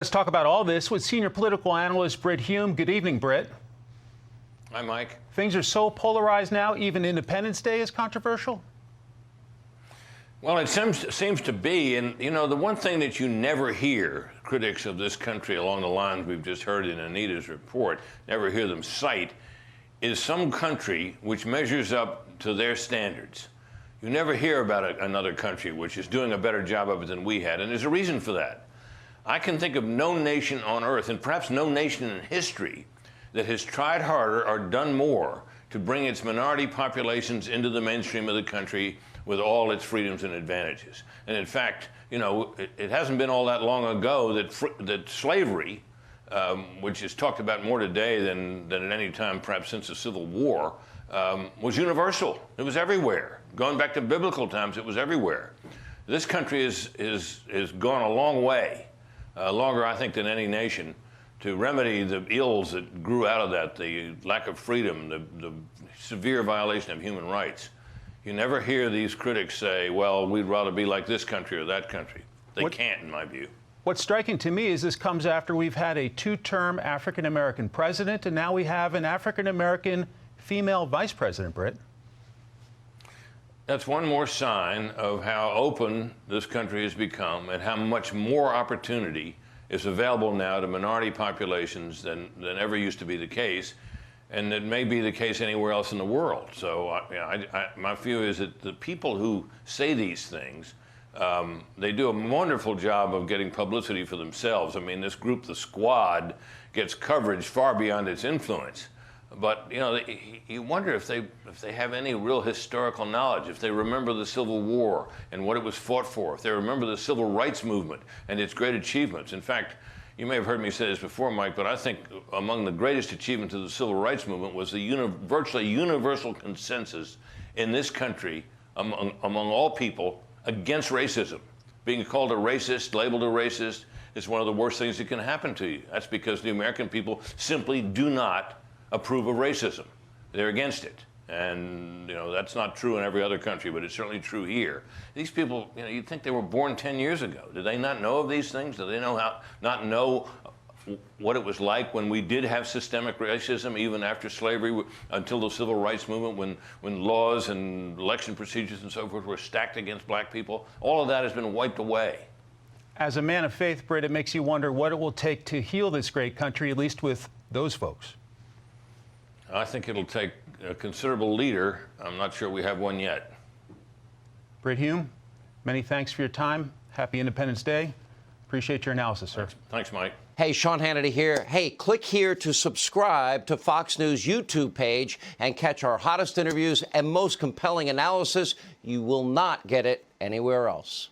Let's talk about all this with senior political analyst Brit Hume. Good evening, Brit. Hi, Mike. Things are so polarized now, even Independence Day is controversial? Well, it seems to be. And, you know, the one thing that you never hear critics of this country along the lines we've just heard in Anita's report, never hear them cite, is some country which measures up to their standards. You never hear about another country which is doing a better job of it than we had, and there's a reason for that. I can think of no nation on earth, and perhaps no nation in history, that has tried harder or done more to bring its minority populations into the mainstream of the country with all its freedoms and advantages. And in fact, you know, it hasn't been all that long ago that slavery, which is talked about more today than at any time perhaps since the Civil War, was universal. It was everywhere. Going back to biblical times, it was everywhere. This country has gone a long way, longer, I think, than any nation, to remedy the ills that grew out of that, the lack of freedom, the severe violation of human rights. You never hear these critics say, well, we'd rather be like this country or that country. They can't, in my view. What's striking to me is this comes after we've had a two-term African-American president, and now we have an African-American female vice president, Brit. That's one more sign of how open this country has become and how much more opportunity is available now to minority populations than ever used to be the case, and it may be the case anywhere else in the world. So my view is that the people who say these things, they do a wonderful job of getting publicity for themselves. I mean, this group, the Squad, gets coverage far beyond its influence. But, you know, you wonder if they have any real historical knowledge, if they remember the Civil War and what it was fought for, if they remember the Civil Rights Movement and its great achievements. In fact, you may have heard me say this before, Mike, but I think among the greatest achievements of the Civil Rights Movement was the virtually universal consensus in this country among all people against racism. Being called a racist, labeled a racist, is one of the worst things that can happen to you. That's because the American people simply do not approve of racism. They're against it. And, you know, that's not true in every other country, but it's certainly true here. These people, you know, you'd think they were born 10 years ago. Did they not know of these things? Did they not know what it was like when we did have systemic racism, even after slavery, until the Civil Rights Movement, when laws and election procedures and so forth were stacked against black people? All of that has been wiped away. As a man of faith, Brit, it makes you wonder what it will take to heal this great country, at least with those folks. I think it'll take a considerable leader. I'm not sure we have one yet. Brit Hume, many thanks for your time. Happy Independence Day. Appreciate your analysis, sir. Thanks, Mike. Hey, Sean Hannity here. Hey, click here to subscribe to Fox News YouTube page and catch our hottest interviews and most compelling analysis. You will not get it anywhere else.